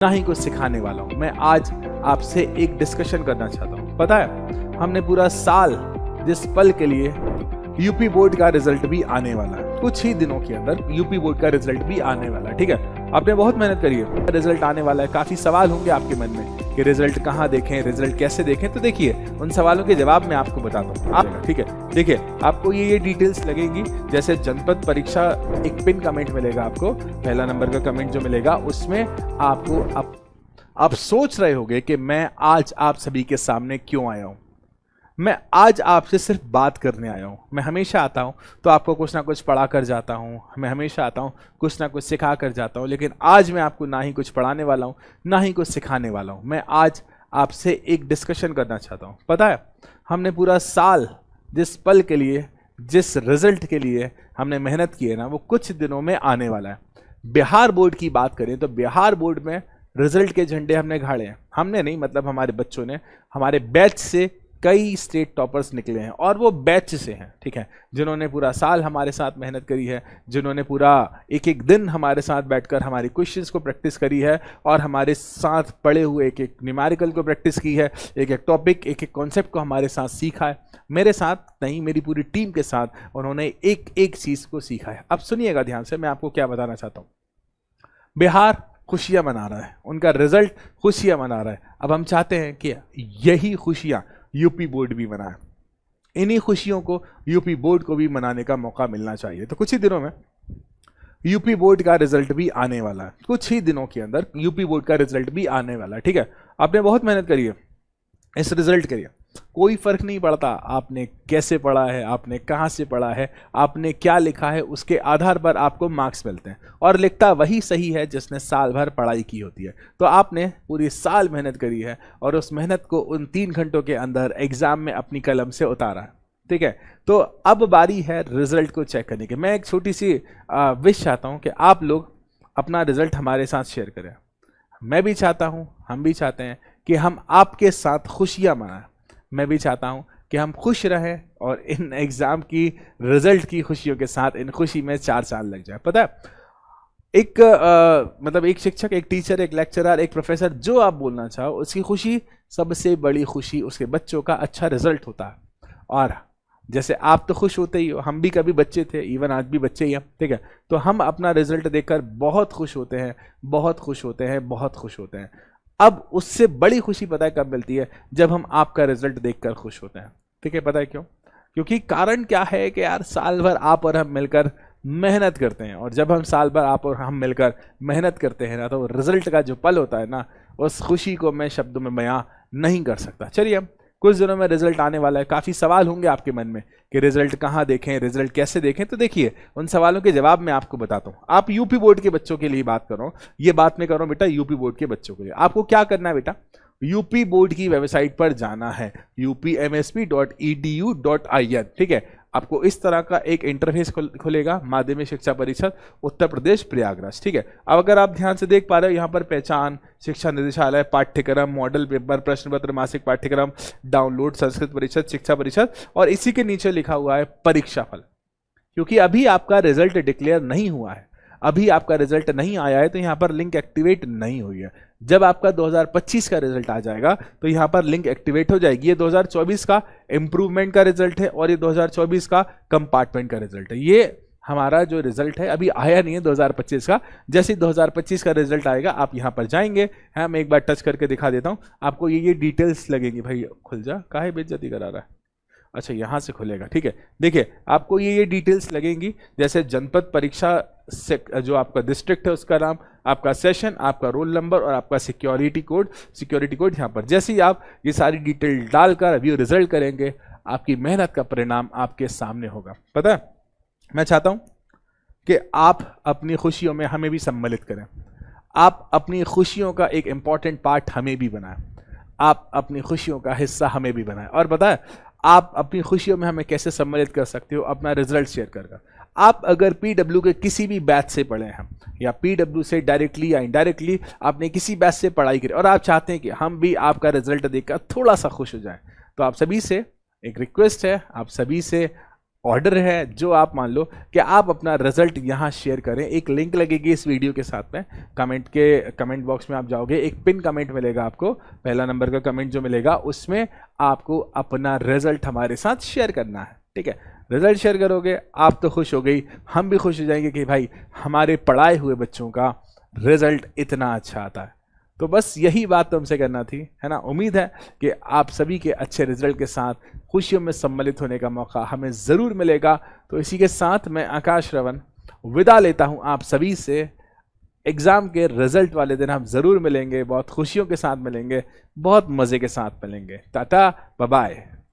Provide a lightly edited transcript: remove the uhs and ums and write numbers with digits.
ना ही कुछ सिखाने वाला हूँ। मैं आज आपसे एक डिस्कशन करना चाहता हूँ। पता है, हमने पूरा साल जिस पल के लिए यूपी बोर्ड का रिजल्ट भी आने वाला है, कुछ ही दिनों के अंदर यूपी बोर्ड का रिजल्ट भी आने वाला है। ठीक है, आपने बहुत मेहनत करी है, रिजल्ट आने वाला है। काफी सवाल होंगे आपके मन में कि रिजल्ट कहाँ देखें, रिजल्ट कैसे देखें। तो देखिए, उन सवालों के जवाब मैं आपको बताता हूँ। आप ठीक है, देखिए आपको ये डिटेल्स लगेंगी। जैसे जनपद परीक्षा, एक पिन कमेंट मिलेगा आपको, पहला नंबर का कमेंट जो मिलेगा उसमें आपको आप सोच रहे होंगे कि मैं आज आप सभी के सामने क्यों आया हूं। मैं आज आपसे सिर्फ बात करने आया हूं। मैं हमेशा आता हूं तो आपको कुछ ना कुछ पढ़ा कर जाता हूं, मैं हमेशा आता हूं कुछ ना कुछ सिखा कर जाता हूं, लेकिन आज मैं आपको ना ही कुछ पढ़ाने वाला हूं, ना ही कुछ सिखाने वाला हूं। मैं आज आपसे एक डिस्कशन करना चाहता हूं। पता है, हमने पूरा साल जिस पल के लिए, जिस रिजल्ट के लिए हमने मेहनत की है ना, वो कुछ दिनों में आने वाला है। बिहार बोर्ड की बात करें तो बिहार बोर्ड में रिजल्ट के झंडे हमने गाड़े हैं। हमने नहीं, मतलब हमारे बच्चों ने, हमारे बैच से कई स्टेट टॉपर्स निकले हैं, और वो बैच से हैं। ठीक है, जिन्होंने पूरा साल हमारे साथ मेहनत करी है, जिन्होंने पूरा एक एक दिन हमारे साथ बैठकर हमारी क्वेश्चंस को प्रैक्टिस करी है, और हमारे साथ पढ़े हुए एक एक न्यूमेरिकल को प्रैक्टिस की है, एक एक टॉपिक, एक एक कॉन्सेप्ट को हमारे साथ सीखा है। मेरे साथ नहीं, मेरी पूरी टीम के साथ उन्होंने एक एक चीज को सीखा है। अब सुनिएगा ध्यान से, मैं आपको क्या बताना चाहता हूँ। बिहार खुशियां मना रहा है, उनका रिजल्ट खुशियां मना रहा है। अब हम चाहते हैं कि यही खुशियां यूपी बोर्ड भी मनाए, इन्हीं खुशियों को यूपी बोर्ड को भी मनाने का मौका मिलना चाहिए। तो कुछ ही दिनों में यूपी बोर्ड का रिजल्ट भी आने वाला है, कुछ ही दिनों के अंदर यूपी बोर्ड का रिजल्ट भी आने वाला है। ठीक है, आपने बहुत मेहनत करी है इस रिजल्ट के लिए। कोई फर्क नहीं पड़ता आपने कैसे पढ़ा है, आपने कहाँ से पढ़ा है, आपने क्या लिखा है, उसके आधार पर आपको मार्क्स मिलते हैं, और लिखता वही सही है जिसने साल भर पढ़ाई की होती है। तो आपने पूरी साल मेहनत करी है, और उस मेहनत को उन 3 घंटों के अंदर एग्जाम में अपनी कलम से उतारा है। ठीक है, तो अब बारी है रिजल्ट को चेक करने की। मैं एक छोटी सी विश चाहता हूँ कि आप लोग अपना रिजल्ट हमारे साथ शेयर करें। मैं भी चाहता हूँ, हम भी चाहते हैं कि हम आपके साथ खुशियां मनाएं। मैं भी चाहता हूं कि हम खुश रहें, और इन एग्जाम की रिजल्ट की खुशियों के साथ इन खुशी में 4 साल लग जाए। पता है, एक मतलब एक शिक्षक, एक टीचर, एक लेक्चरर, एक प्रोफेसर, जो आप बोलना चाहो, उसकी खुशी, सबसे बड़ी खुशी उसके बच्चों का अच्छा रिजल्ट होता है। और जैसे आप तो खुश होते ही हो, हम भी कभी बच्चे थे, इवन आज भी बच्चे ही हैं। ठीक है, तो हम अपना रिजल्ट देखकर बहुत खुश होते हैं, बहुत खुश होते हैं, बहुत खुश होते हैं। अब उससे बड़ी खुशी पता है कब मिलती है? जब हम आपका रिजल्ट देखकर खुश होते हैं। ठीक है, पता है क्यों? क्योंकि कारण क्या है कि यार साल भर आप और हम मिलकर मेहनत करते हैं, और जब हम साल भर आप और हम मिलकर मेहनत करते हैं ना, तो रिजल्ट का जो पल होता है ना, उस खुशी को मैं शब्दों में बयां नहीं कर सकता। चलिए, कुछ दिनों में रिजल्ट आने वाला है। काफी सवाल होंगे आपके मन में कि रिजल्ट कहाँ देखें, रिजल्ट कैसे देखें। तो देखिए, उन सवालों के जवाब मैं आपको बताता हूँ। आप यूपी बोर्ड के बच्चों के लिए बात कर रहा हूँ, ये बात मैं कर रहा हूँ बेटा यूपी बोर्ड के बच्चों के लिए। आपको क्या करना है बेटा? यूपी बोर्ड की वेबसाइट पर जाना है, upmsp.edu.in। ठीक है, आपको इस तरह का एक इंटरफेस खुलेगा, माध्यमिक शिक्षा परिषद उत्तर प्रदेश प्रयागराज। ठीक है, अब अगर आप ध्यान से देख पा रहे हो, यहाँ पर पहचान, शिक्षा निदेशालय, पाठ्यक्रम, मॉडल पेपर, प्रश्न पत्र, मासिक पाठ्यक्रम, डाउनलोड, संस्कृत परिषद, शिक्षा परिषद, और इसी के नीचे लिखा हुआ है परीक्षा फल। क्योंकि अभी आपका रिजल्ट डिक्लेयर नहीं हुआ है, अभी आपका रिजल्ट नहीं आया है, तो यहाँ पर लिंक एक्टिवेट नहीं हुई है। जब आपका 2025 का रिजल्ट आ जाएगा तो यहाँ पर लिंक एक्टिवेट हो जाएगी। ये 2024 का इम्प्रूवमेंट का रिजल्ट है, और ये 2024 का कंपार्टमेंट का रिजल्ट है। ये हमारा जो रिजल्ट है अभी आया नहीं है 2025 का। जैसे 2025 का रिजल्ट आएगा, आप यहाँ पर जाएंगे, हाँ मैं एक बार टच करके दिखा देता हूँ आपको। ये डिटेल्स लगेंगी। भाई खुल जा, काहे बेइज्जती करा रहा है? अच्छा, यहाँ से खुलेगा। ठीक है, देखिए आपको ये डिटेल्स लगेंगी। जैसे जनपद परीक्षा से जो आपका डिस्ट्रिक्ट है उसका नाम, आपका सेशन, आपका रोल नंबर, और आपका सिक्योरिटी कोड यहाँ पर। जैसे ही आप ये सारी डिटेल डालकर अभी रिजल्ट करेंगे, आपकी मेहनत का परिणाम आपके सामने होगा। पता है, मैं चाहता हूं कि आप अपनी खुशियों में हमें भी सम्मिलित करें। आप अपनी खुशियों का एक इंपॉर्टेंट पार्ट हमें भी बनाएं, आप अपनी खुशियों का हिस्सा हमें भी बनाएं। और पता है, आप अपनी खुशियों में हमें कैसे सम्मिलित कर सकते हो? अपना रिजल्ट शेयर कर। आप अगर पीडब्ल्यू के किसी भी बैच से पढ़े हैं, या पीडब्ल्यू से डायरेक्टली या इनडायरेक्टली आपने किसी बैच से पढ़ाई करी, और आप चाहते हैं कि हम भी आपका रिजल्ट देखकर थोड़ा सा खुश हो जाएं, तो आप सभी से एक रिक्वेस्ट है, आप सभी से ऑर्डर है जो आप मान लो कि आप अपना रिजल्ट यहाँ शेयर करें। एक लिंक लगेगी इस वीडियो के साथ में, कमेंट बॉक्स में आप जाओगे, एक पिन कमेंट मिलेगा आपको, पहला नंबर का कमेंट जो मिलेगा उसमें आपको अपना रिजल्ट हमारे साथ शेयर करना है। ठीक है, रिजल्ट शेयर करोगे आप तो खुश हो गई, हम भी खुश हो जाएंगे कि भाई हमारे पढ़ाए हुए बच्चों का रिजल्ट इतना अच्छा आता है। तो बस यही बात तुमसे करना थी, है ना। उम्मीद है कि आप सभी के अच्छे रिजल्ट के साथ खुशियों में सम्मिलित होने का मौका हमें ज़रूर मिलेगा। तो इसी के साथ मैं आकाश रवन विदा लेता हूं आप सभी से। एग्ज़ाम के रिजल्ट वाले दिन हम ज़रूर मिलेंगे, बहुत खुशियों के साथ मिलेंगे, बहुत मज़े के साथ मिलेंगे। Tata bye bye.